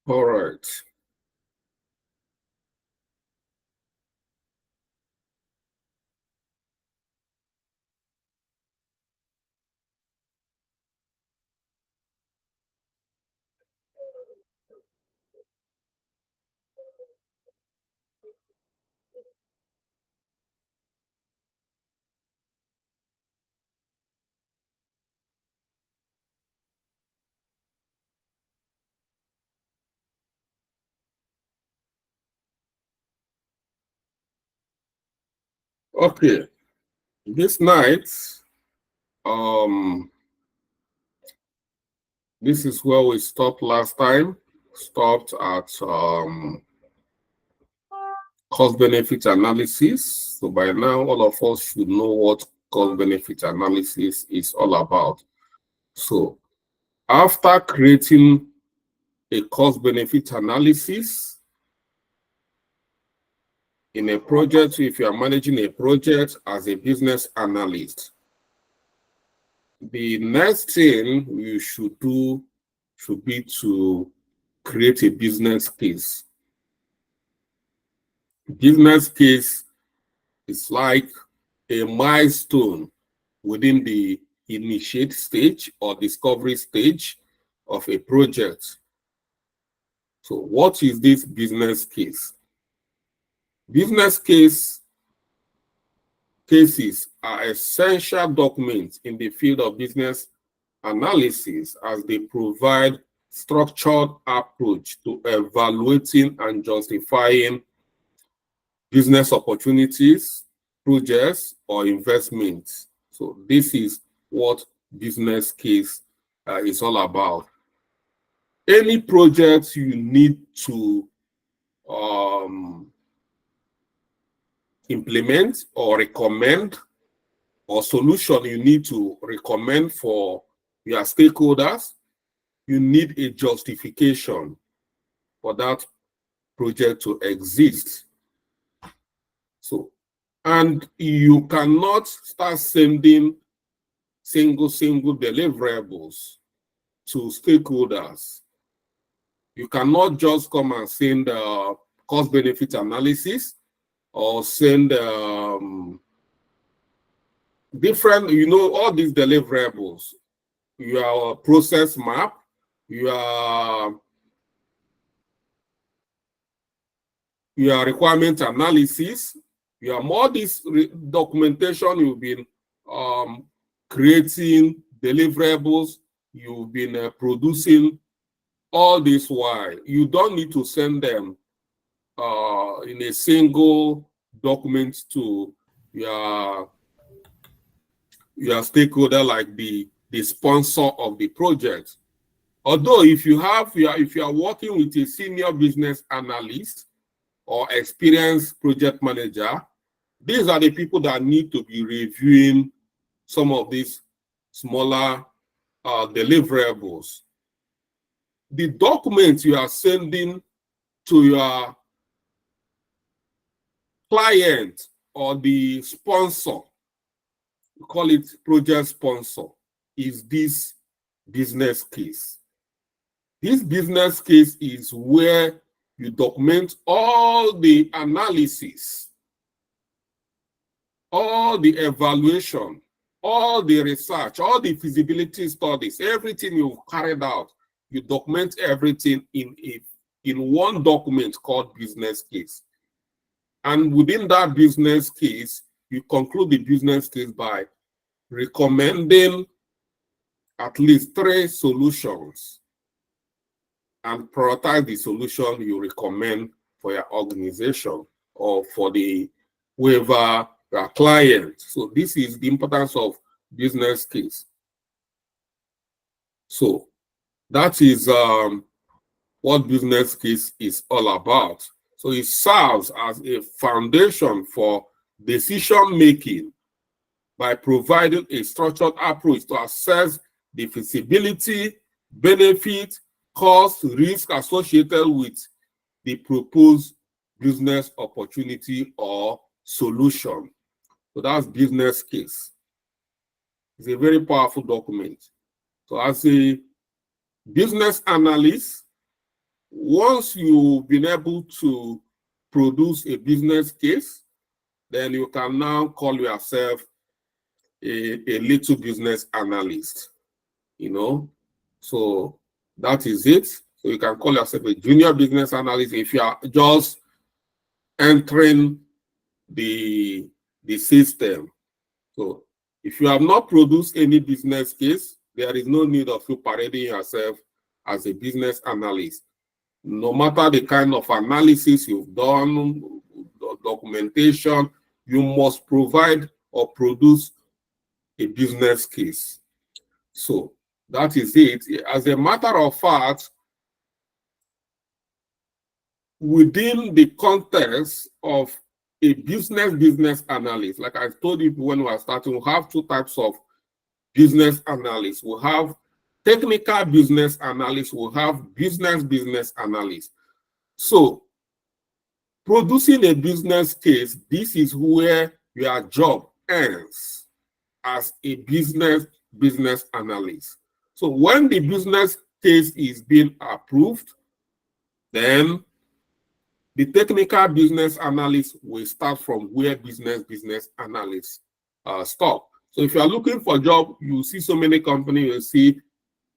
All right. Okay. This night, um, this is where we stopped last time. Stopped at cost benefit analysis. So by now, all of us should know what cost benefit analysis is all about. So after creating a cost benefit analysis in a project, if you are managing a project as a business analyst, the next thing you should do should be to create a business case. Business case is like a milestone within the initiate stage or discovery stage of a project. So what is this business case? Business cases are essential documents in the field of business analysis as they provide structured approach to evaluating and justifying business opportunities, projects, or investments. So this is what business case is all about. Any project you need to implement or recommend, or solution you need to recommend for your stakeholders, you need a justification for that project to exist. So, and you cannot start sending single deliverables to stakeholders. You cannot just come and send cost benefit analysis or send different, all these deliverables, your process map, your requirement analysis, your more this documentation you've been creating, deliverables you've been producing, all this while. You don't need to send them in a single document to your stakeholder, like the sponsor of the project. Although if you are working with a senior business analyst or experienced project manager, these are the people that need to be reviewing some of these smaller deliverables. The documents you are sending to your client or the sponsor, we call it project sponsor, is this business case. This business case is where you document all the analysis, all the evaluation, all the research, all the feasibility studies, everything you've carried out. You document everything in one document called business case. And within that business case, you conclude the business case by recommending at least 3 solutions and prioritize the solution you recommend for your organization or for the whoever your client. So this is the importance of business case. So that is what business case is all about. So it serves as a foundation for decision making by providing a structured approach to assess the feasibility, benefit, cost, risk associated with the proposed business opportunity or solution. So that's business case. It's a very powerful document. So as a business analyst, once you've been able to produce a business case, then you can now call yourself a little business analyst, you know. So that is it. So you can call yourself a junior business analyst if you are just entering the system. So if you have not produced any business case, there is no need of you parading yourself as a business analyst. No matter the kind of analysis you've done, documentation, you must provide or produce a business case. So that is it. As a matter of fact, within the context of a business analyst, like I told you when we were starting, we have two types of business analysts. We have technical business analysts, we have business analysts. So producing a business case, this is where your job ends as a business analyst. So when the business case is being approved, then the technical business analyst will start from where business analysts stop. So if you are looking for a job, you see so many companies, you see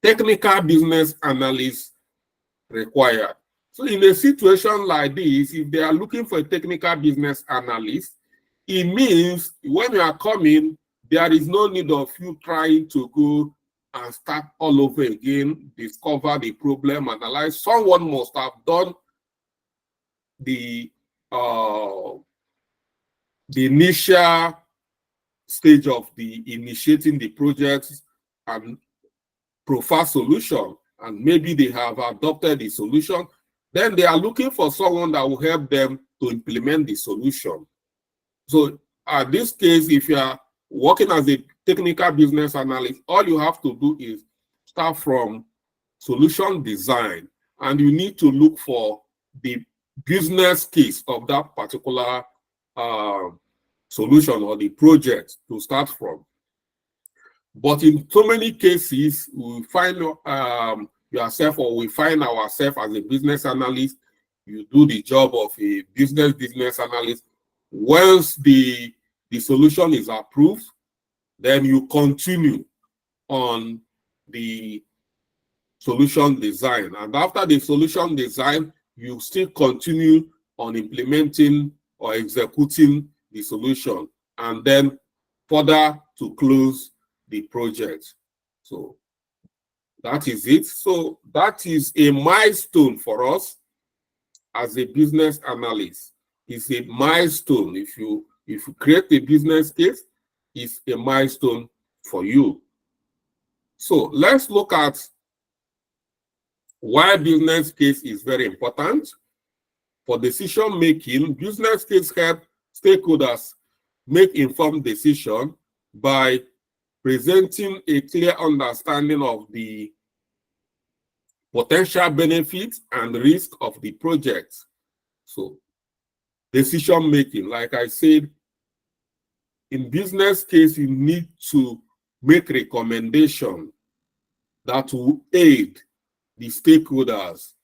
technical business analysts required. So in a situation like this, if they are looking for a technical business analyst, it means when you are coming, there is no need of you trying to go and start all over again, discover the problem, analyze. Someone must have done the initial stage of the initiating the project and profile solution, and maybe they have adopted the solution. Then they are looking for someone that will help them to implement the solution. So in this case, if you are working as a technical business analyst, all you have to do is start from solution design, and you need to look for the business case of that particular solution or the project to start from. But in so many cases, we find yourself, or we find ourselves as a business analyst, you do the job of a business analyst. Once the solution is approved, then you continue on the solution design. And after the solution design, you still continue on implementing or executing the solution, and then further to close the project. So that is it. So that is a milestone for us as a business analyst. It's a milestone. If you create a business case, it's a milestone for you. So let's look at why business case is very important. For decision making, business case help stakeholders make informed decision by presenting a clear understanding of the potential benefits and risk of the project. So decision making, like I said, in business case, you need to make recommendation that will aid the stakeholders,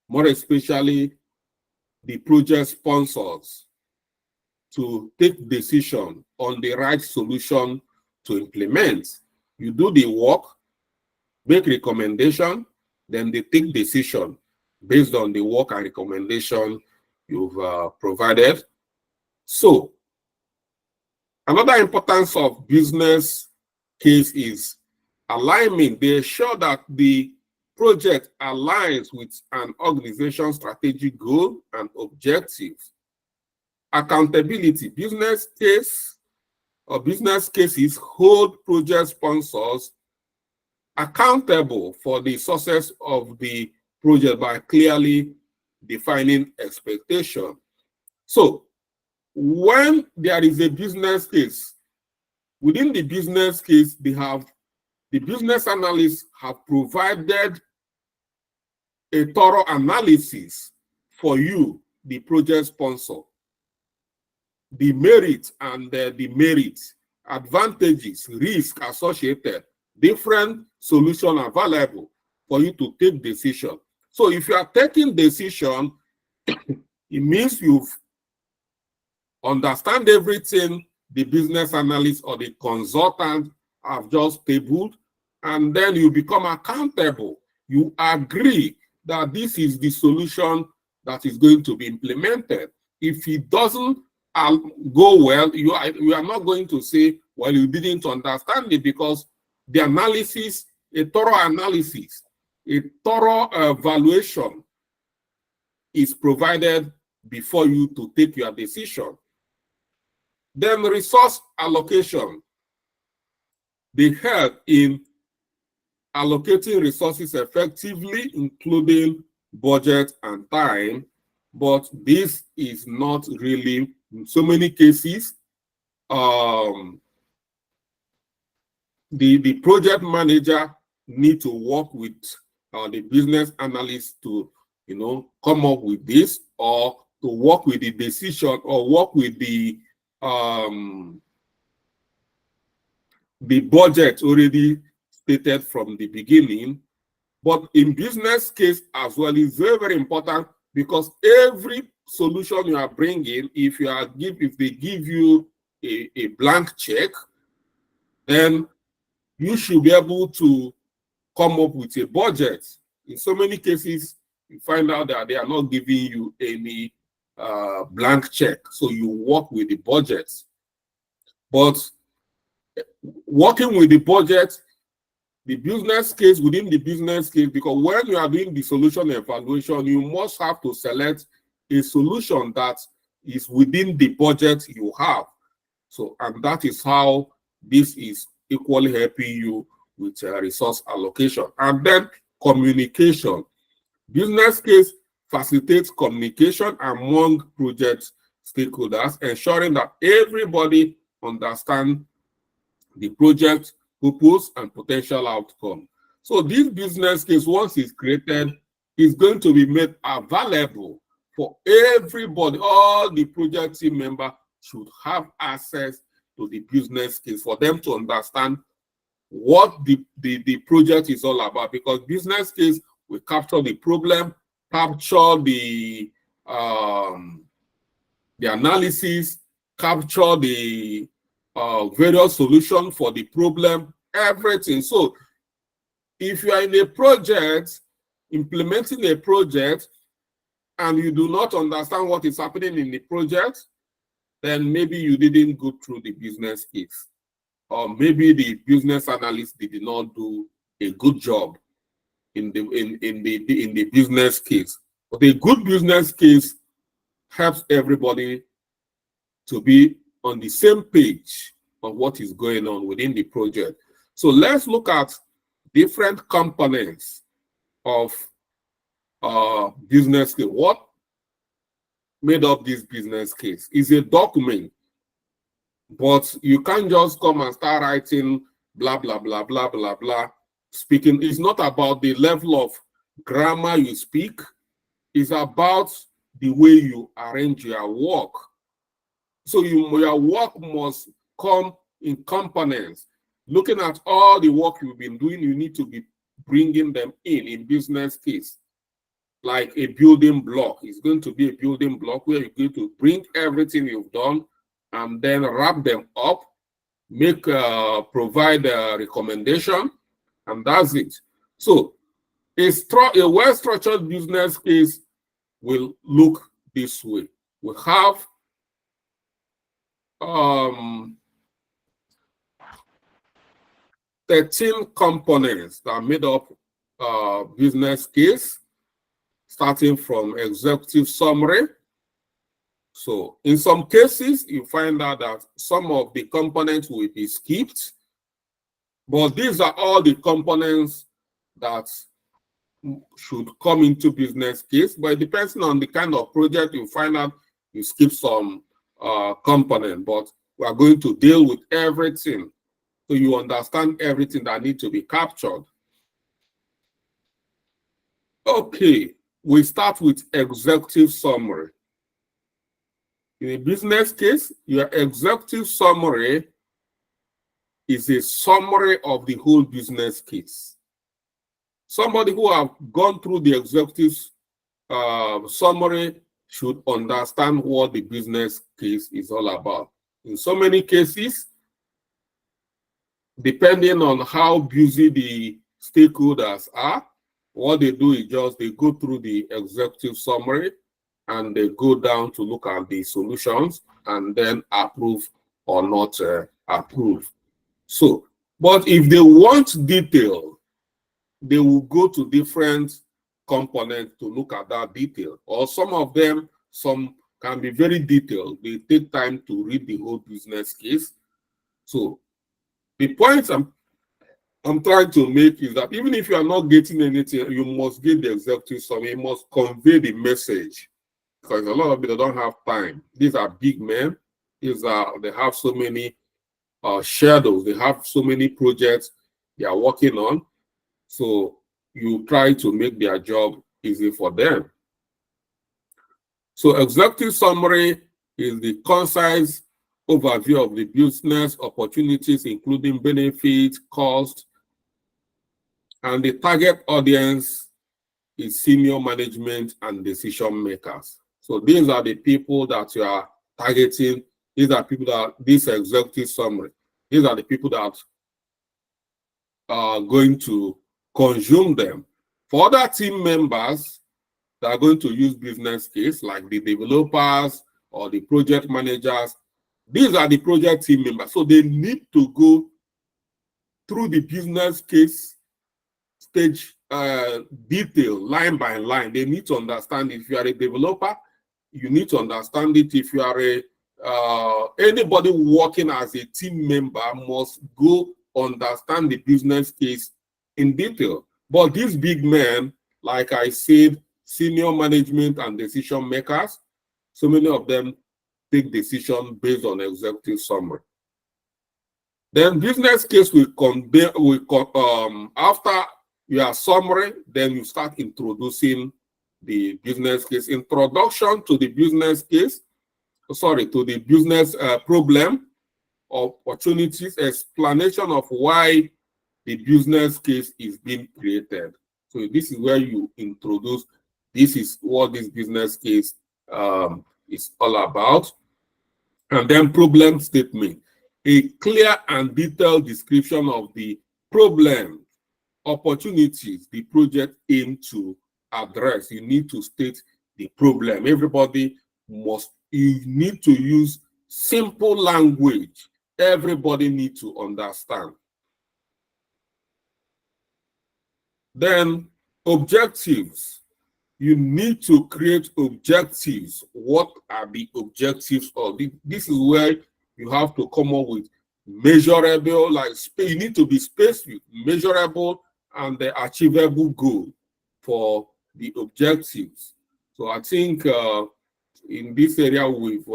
more especially the project sponsors, to take decision on the right solution to implement. You do the work, make recommendation, then they take decision based on the work and recommendation you've provided. So another importance of business case is alignment. They ensure that the project aligns with an organization's strategic goal and objectives. Accountability. Business case or business cases hold project sponsors accountable for the success of the project by clearly defining expectation. So when there is a business case, within the business case, the business analysts have provided a thorough analysis for you, the project sponsor, the merit and the demerits, advantages, risk associated, different solutions available for you to take decision. So if you are taking decision, it means you've understand everything the business analyst or the consultant have just tabled, and then you become accountable. You agree that this is the solution that is going to be implemented. If it doesn't go well, you are not going to say, well, you didn't understand it, because the analysis, a thorough analysis, a thorough evaluation is provided before you to take your decision. Then resource allocation. They help in allocating resources effectively, including budget and time, but this is not really, in so many cases, the project manager need to work with the business analyst to, come up with this, or to work with the decision, or work with the budget already stated from the beginning. But in business case as well, is very, very important, because every solution you are bringing, if they give you a blank check, then you should be able to come up with a budget. In so many cases, you find out that they are not giving you any blank check, so you work with the budget. But working with the budget, the business case, within the business case, because when you are doing the solution evaluation, you must have to select a solution that is within the budget you have. So, and that is how this is equally helping you with resource allocation. And then communication. Business case facilitates communication among project stakeholders, ensuring that everybody understands the project purpose and potential outcome. So this business case, once it's created, is going to be made available for everybody. All the project team members should have access to the business case for them to understand what the project is all about, because business case will capture the problem, capture the analysis, capture the various solutions for the problem, everything. So if you are in a project, implementing a project, and you do not understand what is happening in the project, then maybe you didn't go through the business case, or maybe the business analyst did not do a good job in the business case. But a good business case helps everybody to be on the same page on what is going on within the project. So let's look at different components of business case. What made up this business case is a document, but you can't just come and start writing blah, blah, blah, blah, blah, blah. Speaking is not about the level of grammar you speak. It's about the way you arrange your work. So your work must come in components. Looking at all the work you've been doing, you need to be bringing them in business case. Like a building block. It's going to be a building block where you're going to bring everything you've done and then wrap them up, provide a recommendation, and that's it. So a well-structured business case will look this way. We have 13 components that made up business case, starting from executive summary. So in some cases, you find out that some of the components will be skipped, but these are all the components that should come into business case. But depending on the kind of project, you find out you skip some component, but we are going to deal with everything so you understand everything that needs to be captured. Okay, we start with executive summary. In a business case, your executive summary is a summary of the whole business case. Somebody who have gone through the executive summary should understand what the business case is all about. In so many cases, depending on how busy the stakeholders are, what they do is just they go through the executive summary and they go down to look at the solutions and then approve or not approve. So, but if they want detail, they will go to different components to look at that detail. Or some of them, some can be very detailed. They take time to read the whole business case. So the point I'm trying to make is that even if you are not getting anything, you must get the executive summary. You must convey the message, because a lot of people don't have time. These are big men. They have so many shadows. They have so many projects they are working on. So you try to make their job easy for them. So executive summary is the concise overview of the business opportunities, including benefits, costs, and the target audience is senior management and decision makers. So these are the people that you are targeting. These are people that this executive summary. These are the people that are going to consume them. For other team members that are going to use business case, like the developers or the project managers, these are the project team members. So they need to go through the business case stage detail, line by line. They need to understand. If you are a developer, you need to understand it. If you are anybody working as a team member must go understand the business case in detail. But these big men, like I said, senior management and decision makers, so many of them take decisions based on executive summary. Then business case will after your summary, then you start introducing the business case. Introduction to the business case, to the business problem, opportunities, explanation of why the business case is being created. So this is where you introduce, this is what this business case is all about. And then problem statement, a clear and detailed description of the problem, opportunities the project aim to address. You need to state the problem. Everybody you need to use simple language. Everybody needs to understand. Then objectives. You need to create objectives. What are the objectives of this? This is where you have to come up with measurable, you need to be specific, measurable, and the achievable goal for the objectives. So I think in this area we've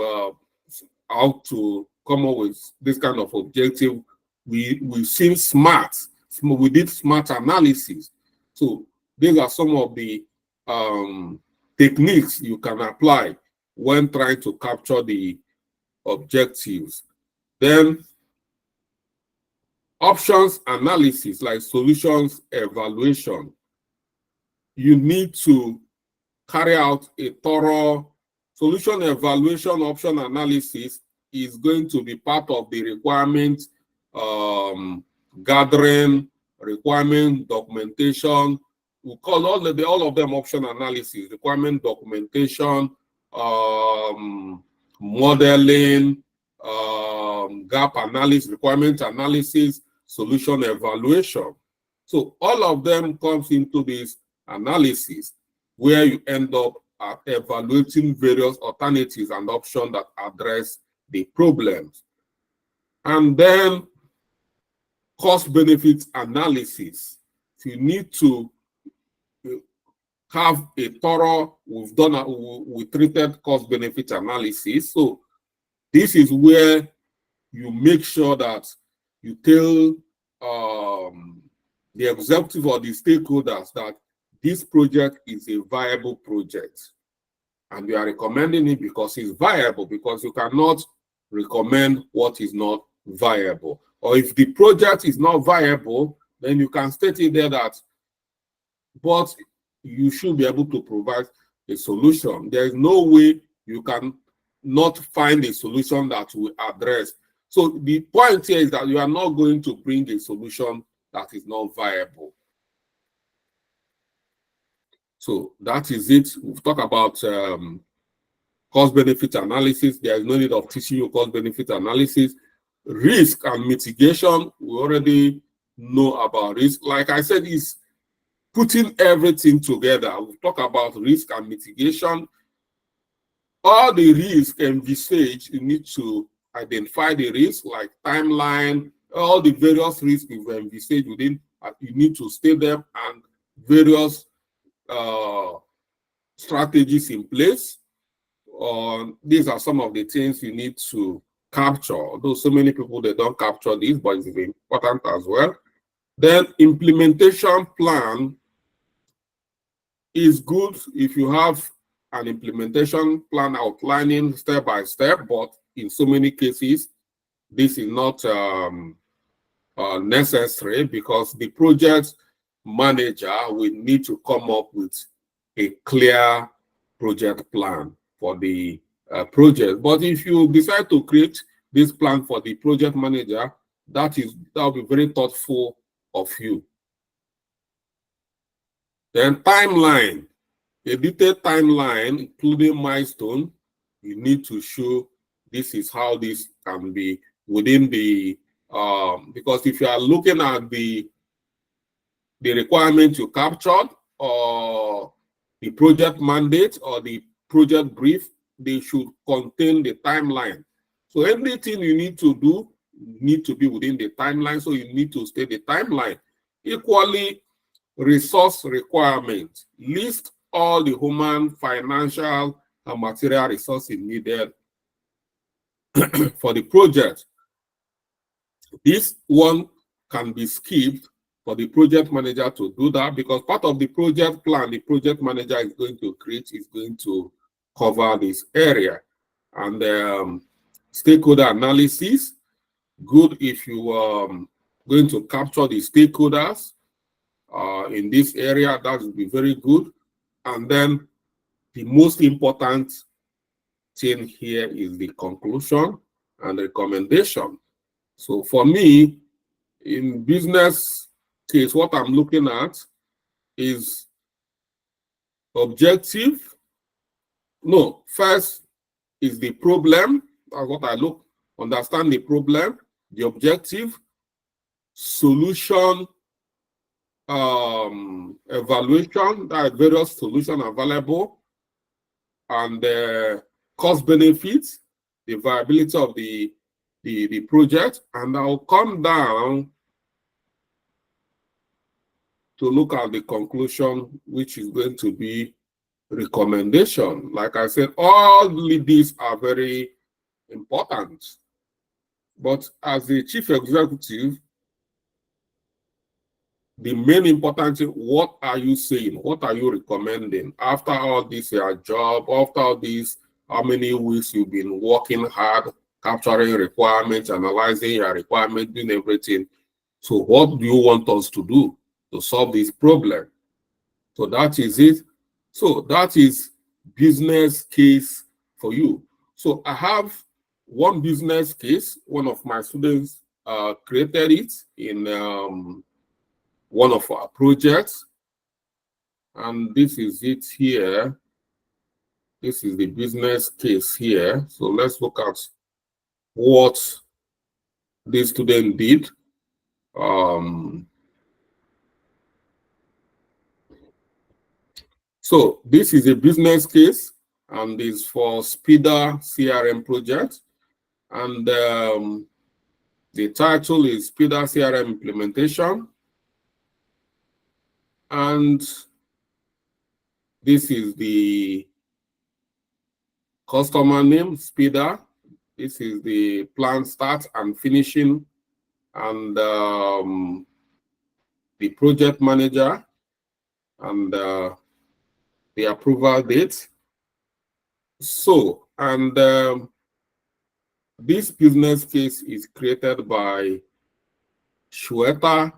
how to come up with this kind of objective. We've seen SMART. We did SMART analysis. So these are some of the techniques you can apply when trying to capture the objectives. Then options analysis, like solutions evaluation. You need to carry out a thorough solution evaluation. Option analysis is going to be part of the requirement gathering, requirement documentation. We call all of them option analysis, requirement documentation, modeling, gap analysis, requirement analysis, solution evaluation. So all of them comes into this analysis where you end up evaluating various alternatives and options that address the problems. And then cost benefit analysis. So you need to have a thorough, we treated cost benefit analysis. So this is where you make sure that you tell the executive or the stakeholders that this project is a viable project. And you are recommending it because it's viable, because you cannot recommend what is not viable. Or if the project is not viable, then you can state it there that but you should be able to provide a solution. There is no way you can not find a solution that will address. So the point here is that you are not going to bring a solution that is not viable. So that is it. We've talked about cost-benefit analysis. There is no need of teaching you cost-benefit analysis. Risk and mitigation, we already know about risk. Like I said, is putting everything together. We've talked about risk and mitigation. All the risk envisaged, you need to identify the risk, like timeline, all the various risks you've envisaged within, you need to state them, and various strategies in place. These are some of the things you need to capture. Although so many people, they don't capture these, but it's important as well. Then implementation plan is good if you have an implementation plan outlining step by step, but in so many cases, this is not necessary, because the project manager will need to come up with a clear project plan for the project. But if you decide to create this plan for the project manager, that will be very thoughtful of you. Then timeline, a detailed timeline, including milestone. You need to show this is how this can be within the because if you are looking at the requirement you captured, or the project mandate, or the project brief, they should contain the timeline. So everything you need to do need to be within the timeline. So you need to state the timeline. Equally, resource requirements. List all the human, financial, and material resources needed for the project. This one can be skipped for the project manager to do that, because part of the project plan the project manager is going to create is going to cover this area. And stakeholder analysis, good if you are going to capture the stakeholders in this area. That would be very good. And then the most important thing here is the conclusion and recommendation. So for me, in business case, what I'm looking at is objective. No, first is the problem. That's what I look, understand the problem, the objective, solution, evaluation, that various solutions available, and the cost benefits, the viability of the project, and I'll come down to look at the conclusion, which is going to be recommendation. Like I said, all these are very important. But as the chief executive, the main important thing, what are you saying? What are you recommending? After all this, your job, after all this, how many weeks you've been working hard, capturing requirements, analyzing your requirements, doing everything. So what do you want us to do to solve this problem? So that is it. So that is business case for you. So I have one business case. One of my students created it in one of our projects. And this is it here. This is the business case here. So let's look at what this student did. So this is a business case, and is for SPIDA CRM project. And the title is SPIDA CRM implementation. And this is the customer name, SPIDA. This is the plan start and finishing, and the project manager, and the approval date. So, and this business case is created by Shweta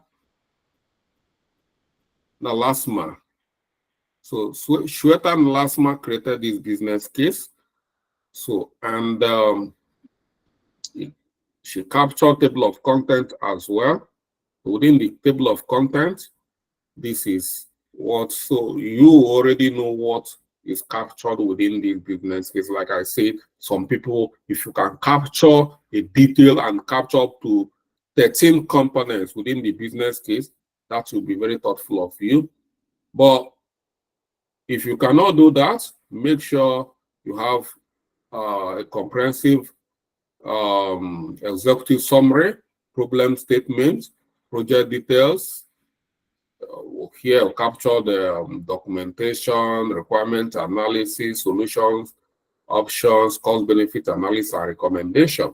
Nalasma. So Shweta and Lasma created this business case. So, and she captured table of content as well. Within the table of content, this is what, so you already know what is captured within this business case. Like I said, some people, if you can capture a detail and capture up to 13 components within the business case, that will be very thoughtful of you. But if you cannot do that, make sure you have a comprehensive executive summary, problem statement, project details. Here, capture the documentation, requirement analysis, solutions, options, cost benefit analysis, and recommendation.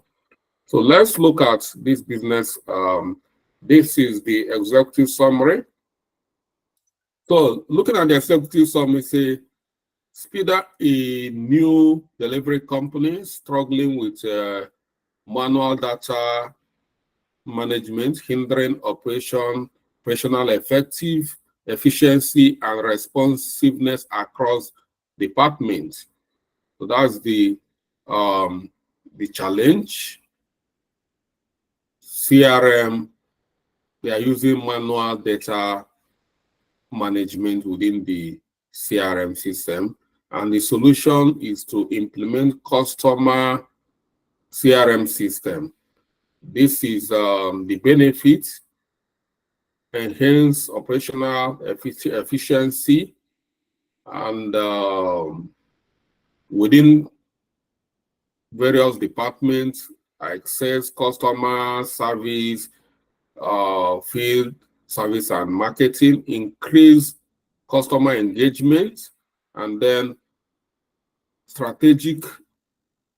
So let's look at this business. This is the executive summary. So looking at the executive summary, say, Speeda, a new delivery company struggling with manual data management, hindering operational efficiency, and responsiveness across departments. So that's the challenge. CRM, they are using manual data management within the CRM system, and the solution is to implement customer CRM system. This is the benefit: enhance operational efficiency, and within various departments like sales, customer service, field service, and marketing, increase customer engagement, and then strategic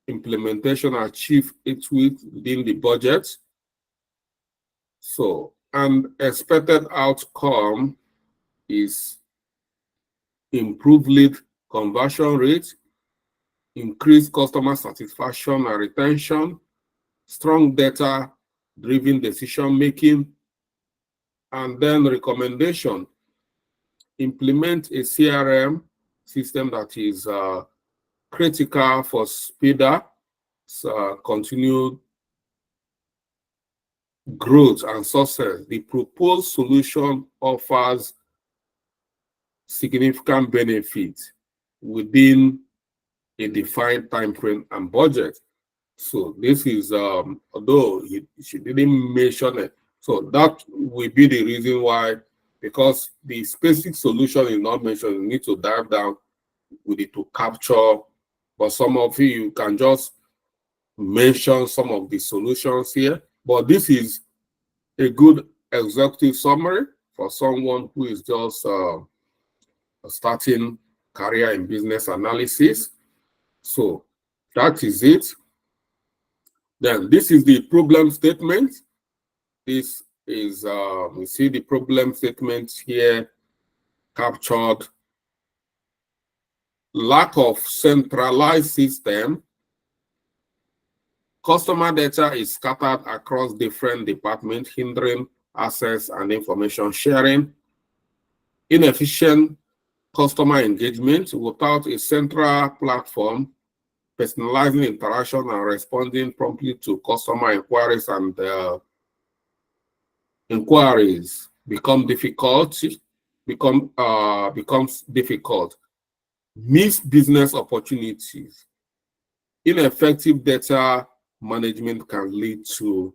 implementation, achieve it within the budget. So, and expected outcome is improved lead conversion rate, increased customer satisfaction and retention, strong data-driven decision making, and then recommendation: implement a CRM system that is critical for Speeda continued growth and success. The proposed solution offers significant benefits within a defined time frame and budget. So this is, although she didn't mention it, so that will be the reason why, because the specific solution is not mentioned, you need to dive down with it to capture. But some of you can just mention some of the solutions here. But this is a good executive summary for someone who is just starting career in business analysis. So that is it. Then this is the problem statement. This is, we see the problem statement here captured: lack of centralized system, customer data is scattered across different departments, hindering access and information sharing, inefficient customer engagement without a central platform, personalizing interaction and responding promptly to customer inquiries and inquiries becomes difficult. Missed business opportunities. Ineffective data management can lead to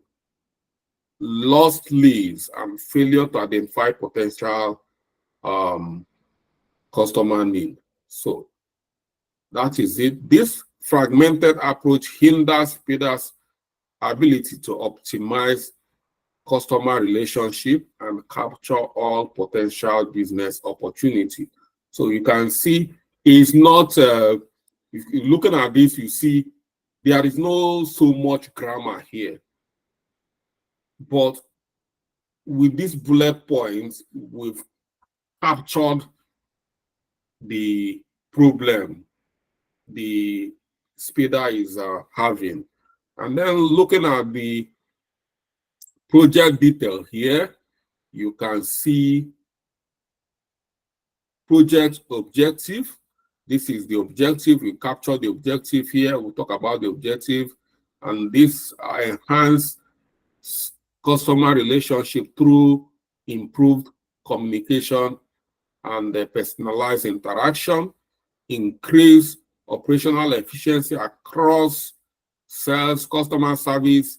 lost leads and failure to identify potential customer need. So that is it. This fragmented approach hinders Speeda's ability to optimize customer relationship and capture all potential business opportunity. So you can see it's not, if you're looking at this, you see there is no so much grammar here. But with these bullet points, we've captured the problem the Speeda is having. And then looking at the project detail here, you can see project objective. This is the objective. We capture the objective here. We'll talk about the objective. And this enhance customer relationship through improved communication and personalized interaction, increase operational efficiency across sales, customer service,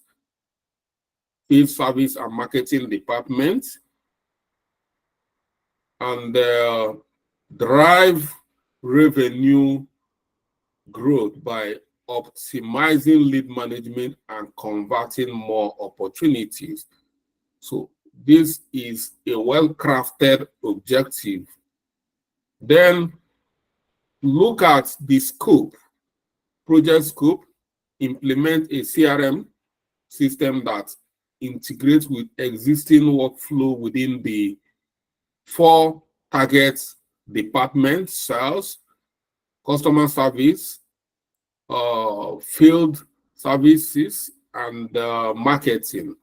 field service, and marketing departments, and drive revenue growth by optimizing lead management and converting more opportunities. So this is a well-crafted objective. Then look at the scope, project scope. Implement a CRM system that integrates with existing workflow within the 4 target departments: sales, customer service, field services, and marketing.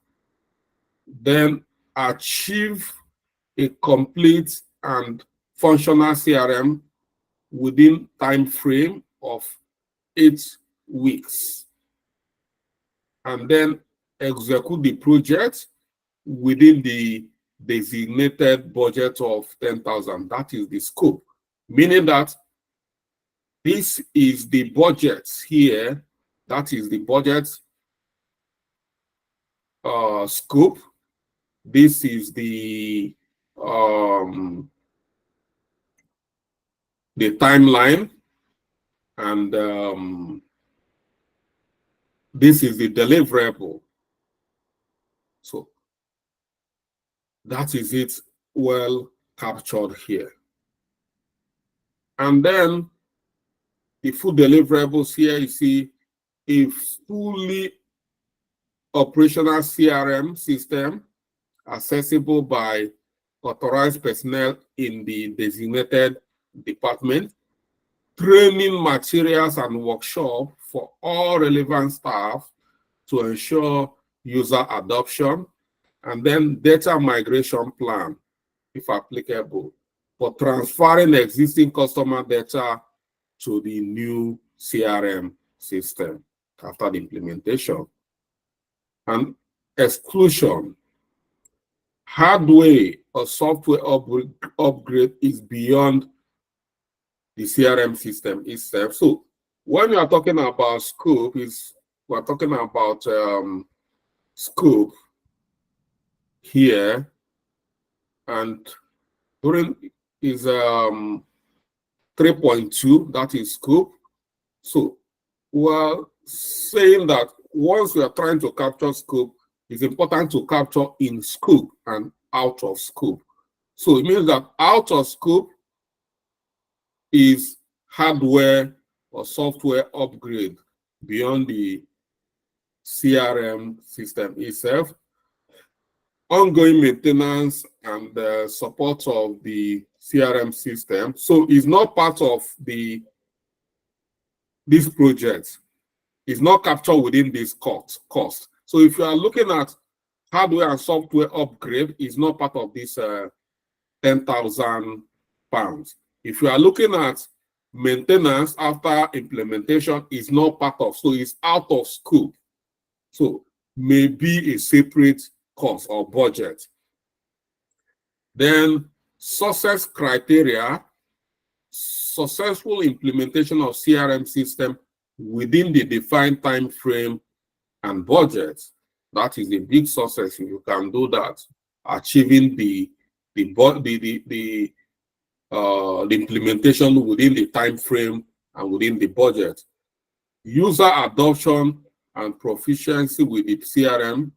Then achieve a complete and functional CRM within time frame of 8 weeks. And then execute the project within the designated budget of 10,000. That is the scope, meaning that this is the budget here. That is the budget scope. This is the timeline, and this is the deliverable. So that is it, well captured here. And then the full deliverables here, you see a fully operational CRM system accessible by authorized personnel in the designated department, training materials and workshop for all relevant staff to ensure user adoption, and then data migration plan, if applicable, for transferring existing customer data to the new CRM system after the implementation. And exclusion. Hardware or software upgrade is beyond the CRM system itself. So when we are talking about scope, we're talking about scope here, and during is 3.2, that is scope. So we're saying that once we are trying to capture scope, it's important to capture in scope and out of scope. So it means that out of scope is hardware or software upgrade beyond the CRM system itself, ongoing maintenance and support of the CRM system. So it's not part of this project. It's not captured within this cost. So if you are looking at hardware and software upgrade, it's not part of this 10,000 pounds. If you are looking at maintenance after implementation, it's not part of, so it's out of scope. So maybe a separate cost or budget. Then success criteria: successful implementation of CRM system within the defined time frame and budget. That is a big success if you can do that, achieving the implementation within the time frame and within the budget. User adoption and proficiency with the CRM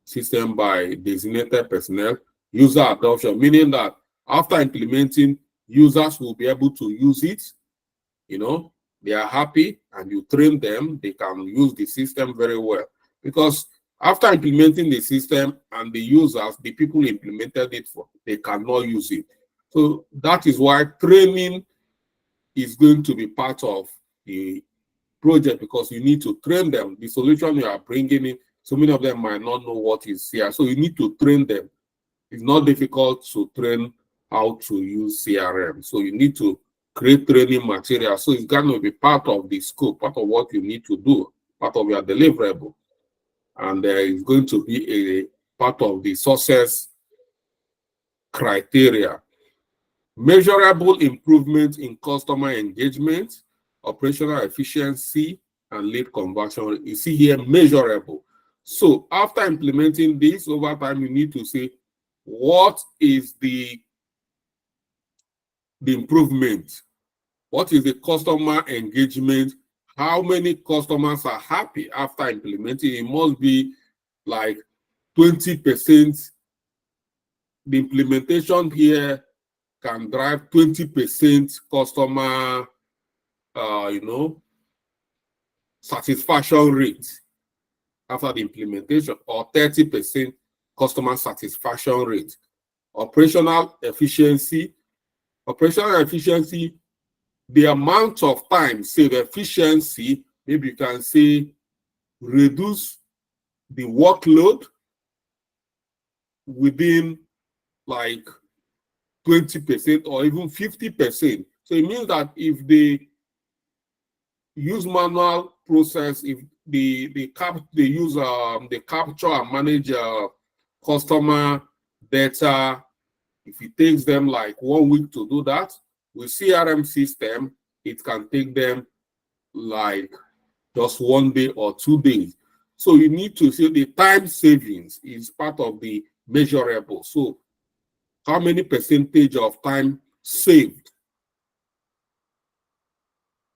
system by designated personnel. User adoption, meaning that after implementing, users will be able to use it. You know, they are happy and you train them, they can use the system very well. Because after implementing the system and the users, the people implemented it for, they cannot use it. So that is why training is going to be part of the project, because you need to train them. The solution you are bringing in, so many of them might not know what is here. So you need to train them. It's not difficult to train how to use CRM. So you need to create training material. So it's going to be part of the scope, part of what you need to do, part of your deliverable. And there is going to be a part of the success criteria. Measurable improvement in customer engagement, operational efficiency, and lead conversion. You see here, measurable. So after implementing this over time, you need to say, what is the improvement? What is the customer engagement? How many customers are happy after implementing? It must be like 20%. The implementation here can drive 20% customer, satisfaction rate after the implementation, or 30% customer satisfaction rate. Operational efficiency, the amount of time saved, efficiency, maybe you can say reduce the workload within like 20% or even 50%. So it means that if they use manual process, if they capture and manage customer data, if it takes them like 1 week to do that, with CRM system, it can take them like just 1 day or 2 days. So you need to see the time savings is part of the measurable. So how many percentage of time saved?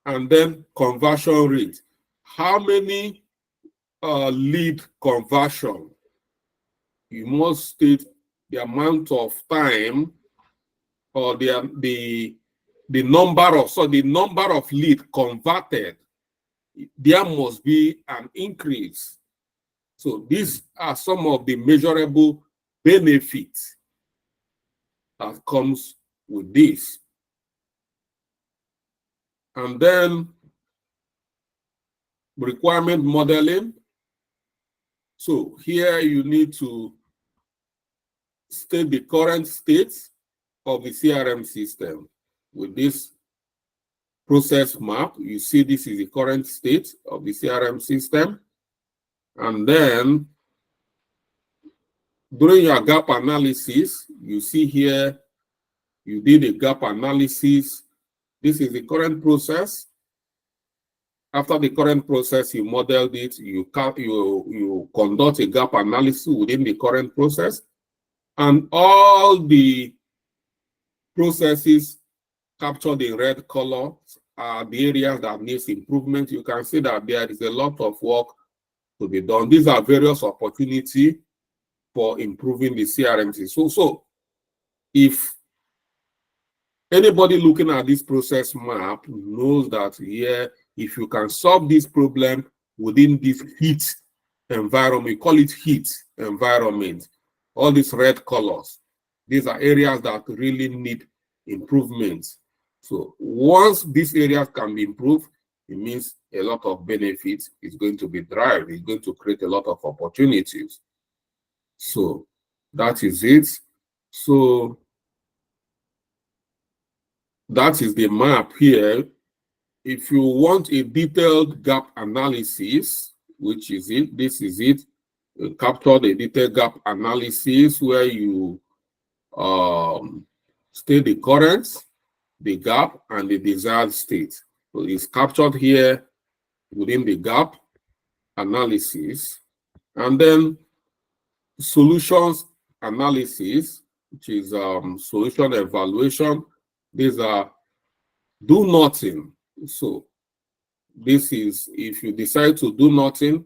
And then conversion rate. How many lead conversion? You must state the amount of time or the number of lead converted. There must be an increase. So these are some of the measurable benefits that comes with this. And then requirement modeling. So here you need to state the current state of the CRM system. With this process map, you see this is the current state of the CRM system. And then during your gap analysis, you see here, you did a gap analysis. This is the current process. After the current process, you modeled it, you conduct a gap analysis within the current process, and all the processes captured in red color are the areas that needs improvement. You can see that there is a lot of work to be done. These are various opportunities for improving the CRM system. So if anybody looking at this process map knows that here, if you can solve this problem within this heat environment, we call it heat environment, all these red colors, these are areas that really need improvements. So once these areas can be improved, it means a lot of benefits is going to be derived. It's going to create a lot of opportunities. So that is it. So that is the map here. If you want a detailed gap analysis, which is it, this is it. Capture the detailed gap analysis where you state the current, the gap, and the desired state. So it's captured here within the gap analysis. And then solutions analysis, which is solution evaluation. These are do nothing. So this is, if you decide to do nothing,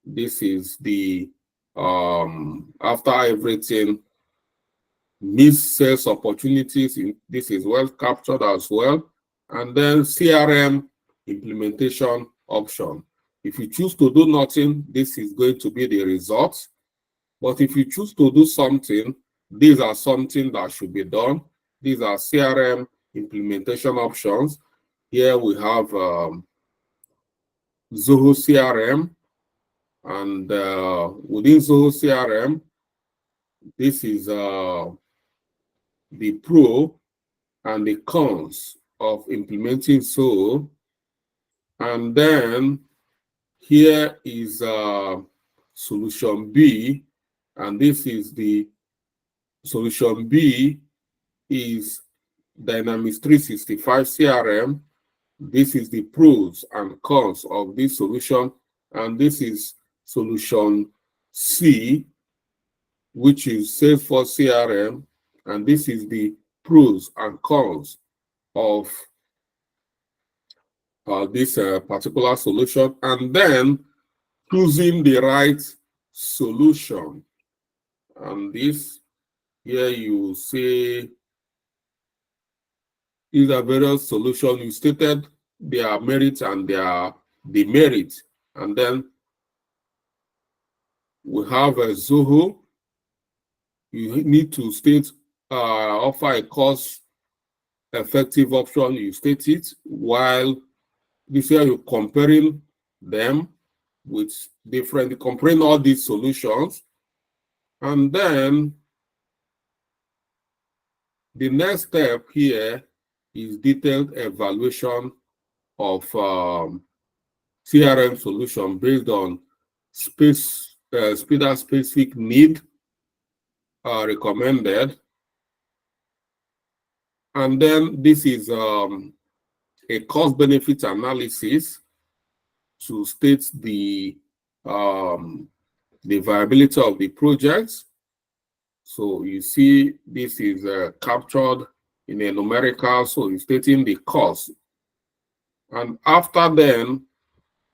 this is the after everything, missed sales opportunities, this is well captured as well. And then CRM implementation option. If you choose to do nothing, this is going to be the result. But if you choose to do something, these are something that should be done. These are CRM implementation options. Here we have Zoho CRM, and within Zoho CRM, this is the pro and the cons of implementing so. And then here is solution B, and this is the solution B is Dynamics 365 CRM. This is the pros and cons of this solution, and this is solution C, which is Salesforce CRM, and this is the pros and cons of this particular solution, and then choosing the right solution. And this here you say these are various solutions. You stated their merit and their demerit, and then we have a Zoho. You need to state offer a cost-effective option. You state it, while this year you're comparing them with different, comparing all these solutions. And then the next step here is detailed evaluation of CRM solution based on SPIDA specific need recommended. And then this is a cost benefit analysis to state the viability of the project. So you see this is captured in a numerical, so you're stating the cost. And after then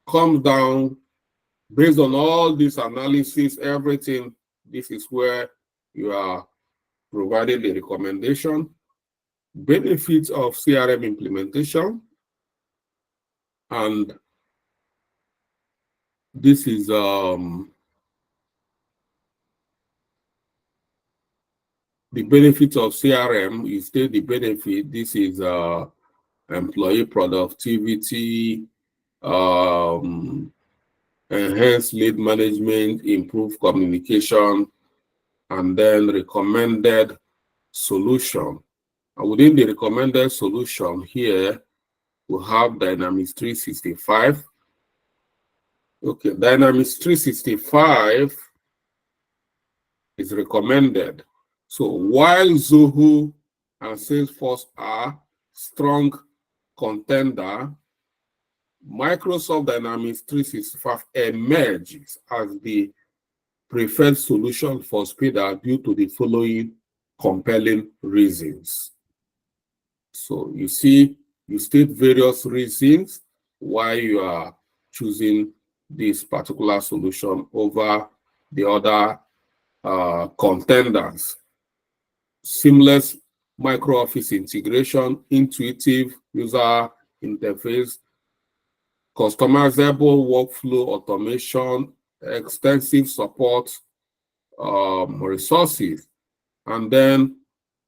comes down, based on all this analysis, everything, this is where you are providing the recommendation, benefits of CRM implementation, and this is the benefits of CRM. You state the benefit. This is employee productivity, enhanced lead management, improved communication, and then recommended solution. And within the recommended solution here, we have Dynamics 365. Okay, Dynamics 365 is recommended. So while Zoho and Salesforce are strong contender, Microsoft Dynamics 365 emerges as the preferred solution for SPIDA due to the following compelling reasons. So you see, you state various reasons why you are choosing this particular solution over the other contenders. Seamless micro office integration, intuitive user interface, customizable workflow automation, extensive support resources, and then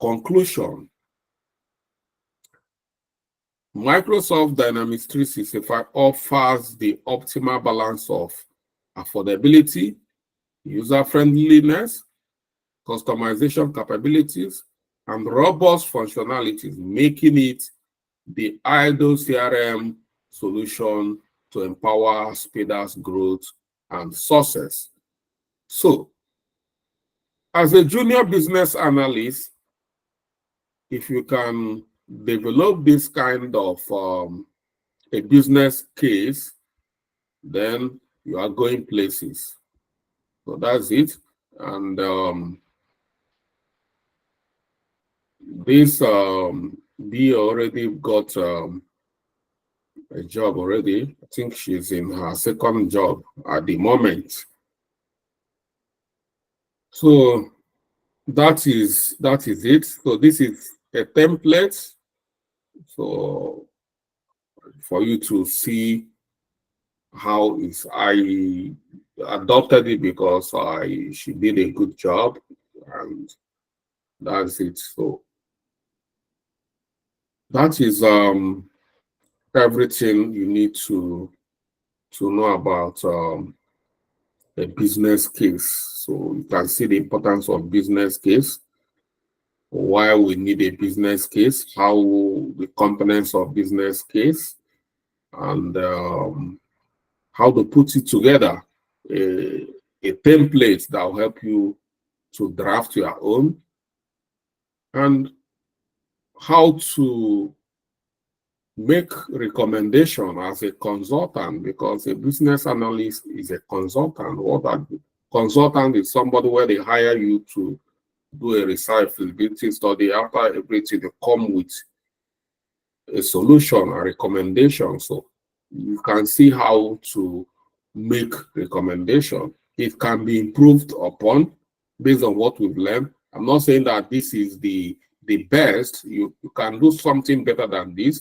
conclusion. Microsoft Dynamics 365 offers the optimal balance of affordability, user-friendliness, customization capabilities, and robust functionalities, making it the ideal CRM solution to empower SPIDA's growth and success. So, as a junior business analyst, if you can develop this kind of a business case, then you are going places. So that's it. And this B already got a job already. I think she's in her second job at the moment. So that is it. So this is a template. So for you to see how I adopted it because she did a good job, and that's it. So that is everything you need to know about a business case. So you can see the importance of business case. why we need a business case, how the components of business case, and how to put it together, a template that will help you to draft your own, and how to make recommendation as a consultant, because a business analyst is a consultant. What that consultant is somebody where they hire you to do a research feasibility study. After everything, they come with a solution, a recommendation. So you can see how to make recommendation. It can be improved upon based on what we've learned. I'm not saying that this is the best. You can do something better than this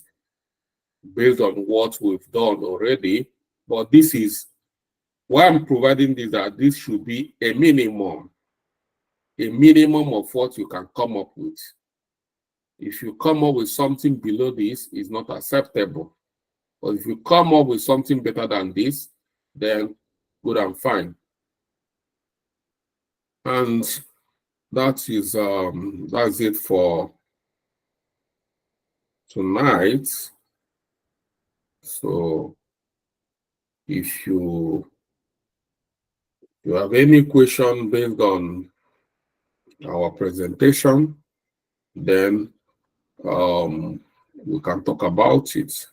based on what we've done already. But this is why I'm providing this, that this should be a minimum of what you can come up with. If you come up with something below this, it's not acceptable. But if you come up with something better than this, then good and fine. And that is that's it for tonight. So if you have any question based on our presentation, then we can talk about it.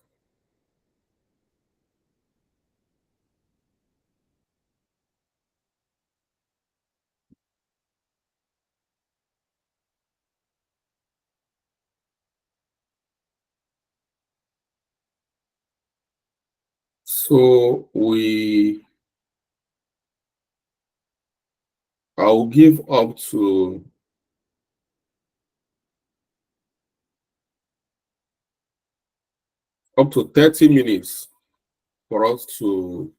So I'll give up to 30 minutes for us to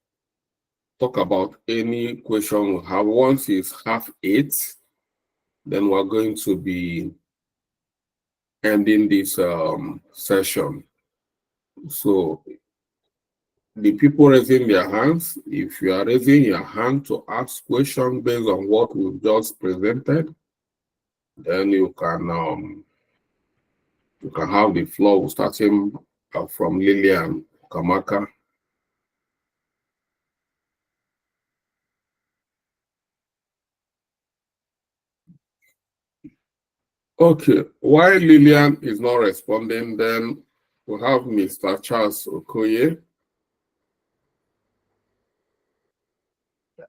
talk about any question we have. Once it's 7:30, then we're going to be ending this session. So the people raising their hands, if you are raising your hand to ask questions based on what we've just presented, then you can have the floor, starting from Lillian Kamaka. Okay, while Lillian is not responding, then we have Mr. Charles Okoye.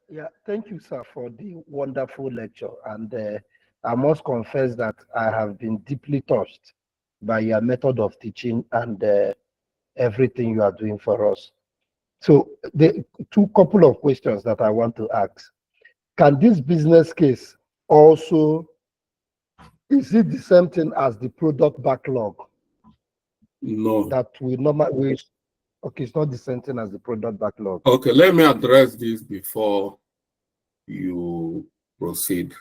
Yeah, thank you, sir, for the wonderful lecture. And I must confess that I have been deeply touched by your method of teaching and everything you are doing for us. So the couple of questions that I want to ask. Can this business case also, is it the same thing as the product backlog? No. That we normally, okay, it's not the same thing as the product backlog. Okay, let me address this before you proceed.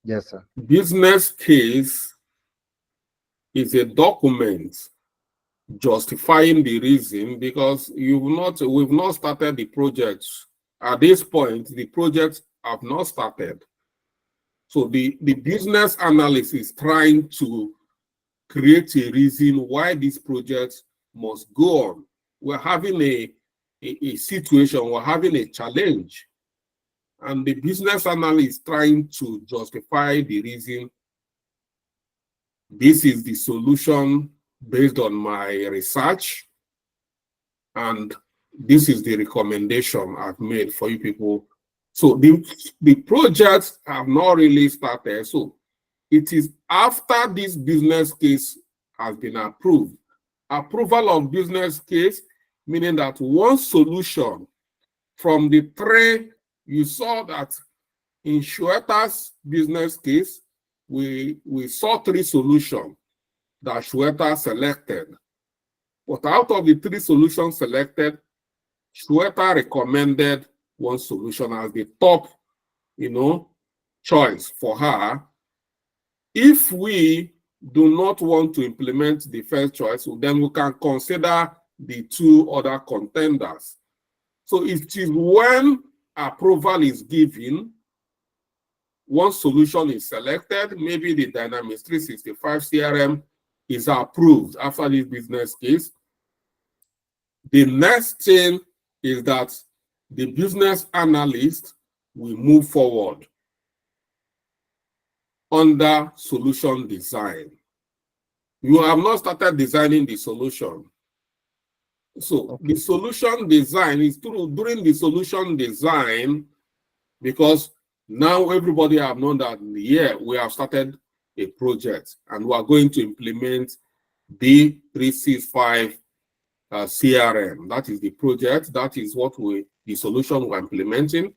Yes, sir. Business case is a document justifying the reason, because we've not started the project. At this point, the projects have not started. So the business analyst is trying to create a reason why this project must go on. We're having a situation, we're having a challenge, and the business analyst is trying to justify the reason. This is the solution based on my research, and this is the recommendation I've made for you people. So the projects have not really started. So it is after this business case has been approved. Approval of business case, meaning that one solution from the three, you saw that in Shweta's business case, we saw 3 solutions that Shweta selected. But out of the 3 solutions selected, Shweta recommended one solution as the top, choice for her. If we do not want to implement the first choice, then we can consider the 2 other contenders. So it is when approval is given once solution is selected, maybe the Dynamics 365 CRM is approved after this business case. The next thing is that the business analyst will move forward under solution design. You have not started designing the solution. So Okay. the solution design is during the solution design, because now everybody have known that, yeah, we have started a project and we are going to implement the 365 CRM. That is the project. That is what the solution we're implementing.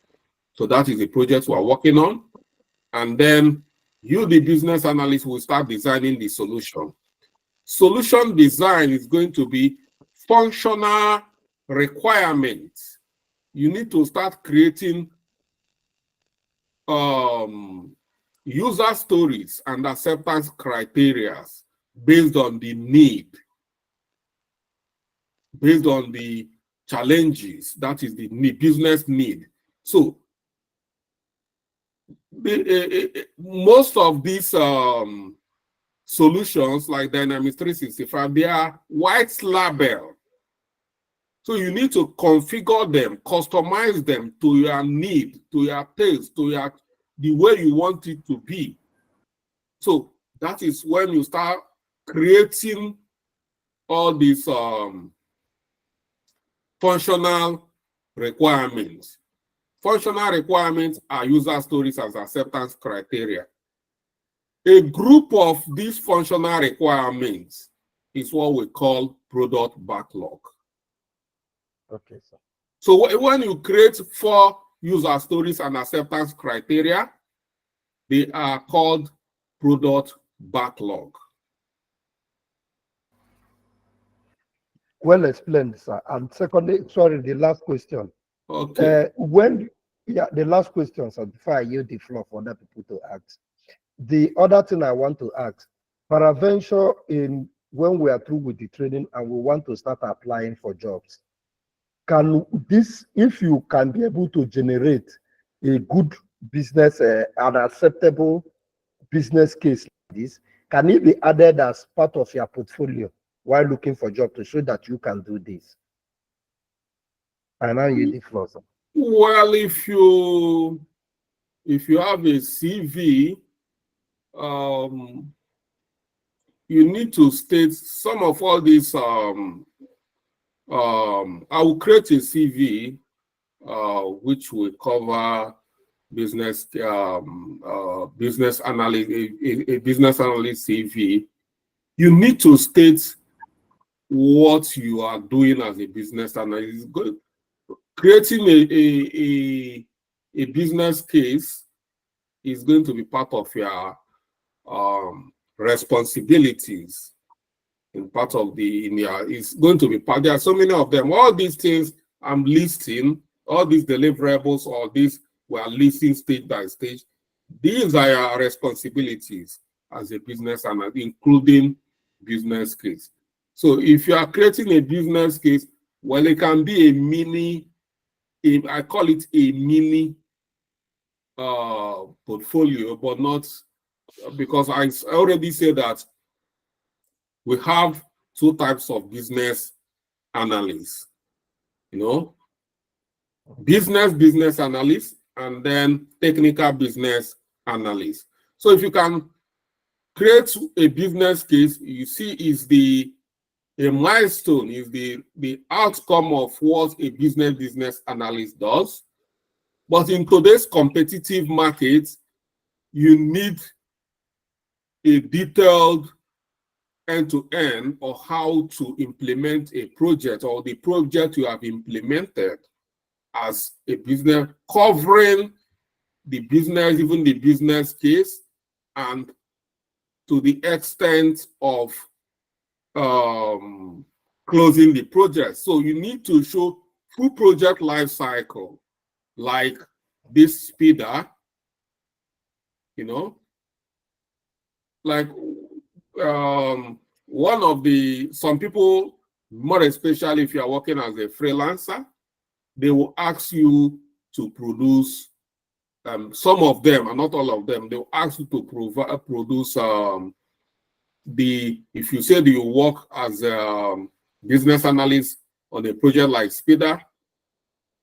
So that is the project we're working on. And then you, the business analyst, will start designing the solution. Solution design is going to be functional requirements. You need to start creating user stories and acceptance criteria based on the need, based on the challenges, that is the business need. So most of these solutions like Dynamics 365, they are white label. So you need to configure them, customize them to your need, to your taste, to the way you want it to be. So that is when you start creating all these functional requirements. Functional requirements are user stories as acceptance criteria. A group of these functional requirements is what we call product backlog. Okay, sir. So when you create 4 user stories and acceptance criteria, they are called product backlog. Well explained, sir. And secondly, sorry, the last question. Okay. The last question, sir, before I yield the floor for other people to ask. The other thing I want to ask, peradventure, when we are through with the training and we want to start applying for jobs, can this, if you can be able to generate a good business, an acceptable business case like this, can it be added as part of your portfolio while looking for job to show that you can do this? And now you the floor, sir. Well, if you have a CV, you need to state some of all these. I will create a CV which will cover business business analyst, a business analyst CV. You need to state what you are doing as a business analyst. Creating a business case is going to be part of your responsibilities. In part of it's going to be part. There are so many of them. All these things I'm listing, all these deliverables, all these we are listing stage by stage. These are your responsibilities as a business analyst, including business case. So if you are creating a business case, well, it can be a mini, I call it a mini portfolio, but not, because I already said that we have 2 types of business analysts, business analyst, and then technical business analyst. So if you can create a business case, you see is a milestone, is the outcome of what a business analyst does. But in today's competitive market, you need a detailed end-to-end or how to implement a project or the project you have implemented as a business, covering the business, even the business case, and to the extent of closing the project. So you need to show full project life cycle, like this speeder, like some people, more especially if you are working as a freelancer, they will ask you to produce some of them, and not all of them, they'll ask you to produce if you say that you work as a business analyst on a project like SPIDA,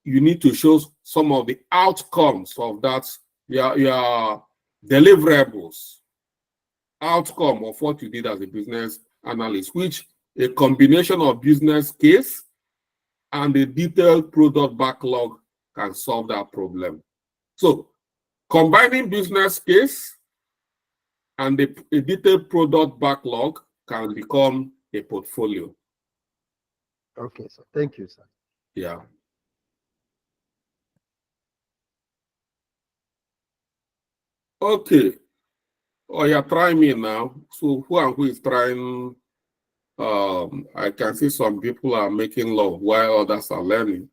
you need to show some of the outcomes of that, your deliverables, outcome of what you did as a business analyst, which a combination of business case and a detailed product backlog can solve that problem. So combining business case and a detailed product backlog can become a portfolio. Okay, so thank you, sir. Yeah. Okay. Oh, you're trying me now. So who is trying? I can see some people are making love while others are learning.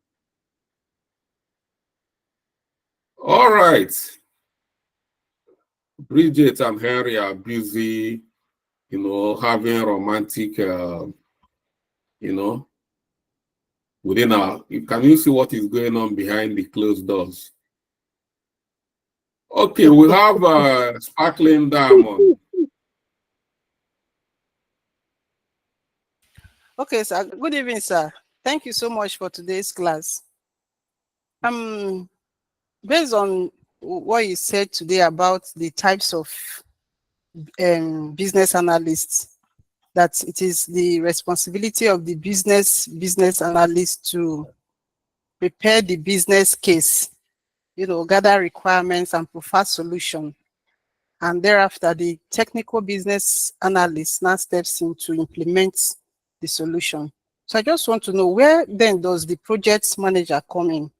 All right. Bridget and Henry are busy, having romantic, within can you see what is going on behind the closed doors? Okay, we have Sparkling Diamond. Okay, sir. Good evening, sir. Thank you so much for today's class. Based on what you said today about the types of business analysts, that it is the responsibility of the business analyst to prepare the business case, gather requirements and provide solution. And thereafter, the technical business analyst now steps in to implement the solution. So I just want to know, where then does the project manager come in?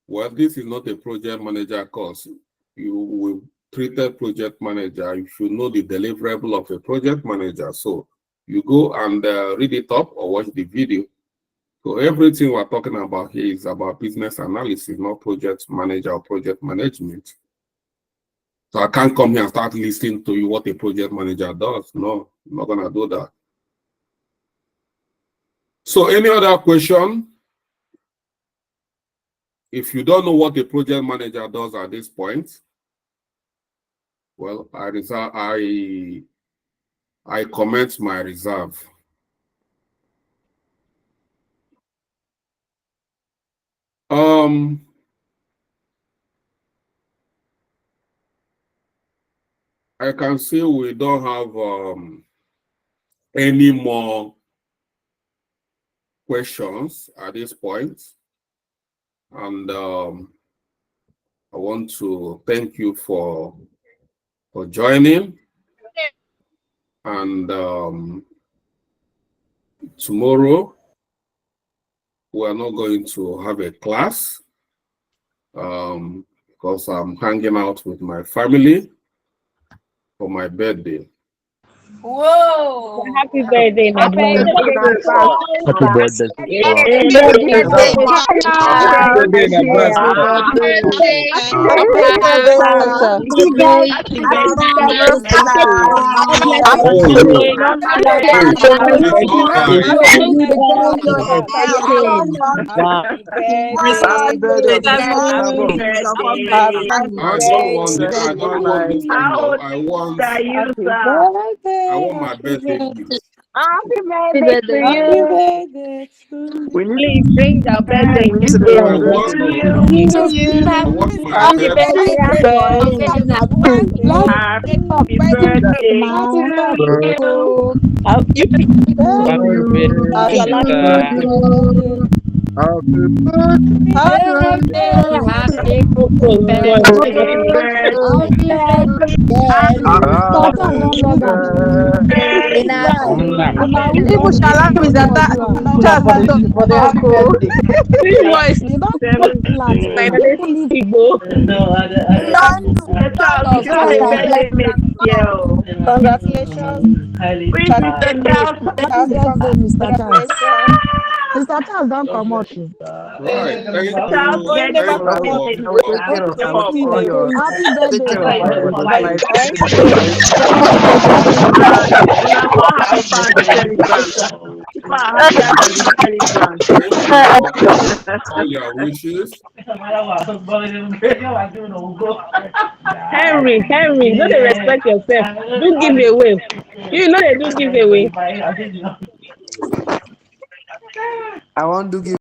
Well, this is not a project manager course. You will treat a project manager. You should know the deliverable of a project manager. So you go and read it up or watch the video. So everything we're talking about here is about business analysis, not project manager or project management. So I can't come here and start listening to you what a project manager does. No, I'm not going to do that. So any other question? If you don't know what a project manager does at this point, well, I comment my reserve. I can see we don't have any more questions at this point. And I want to thank you for joining. And tomorrow, we are not going to have a class because I'm hanging out with my family for my birthday. Whoa! Happy birthday, my Happy brother. Happy birthday. Happy birthday, I want my birthday gift. Happy birthday to you. Please bring the birthday gift. I want my Happy birthday. Mr. Charles, don't come out. Right. Thank you. Happy birthday. Happy intelligence. Thank you for all your wishes. Henry, no dey respect yourself. Do giveaway. You know they do giveaway. I want to give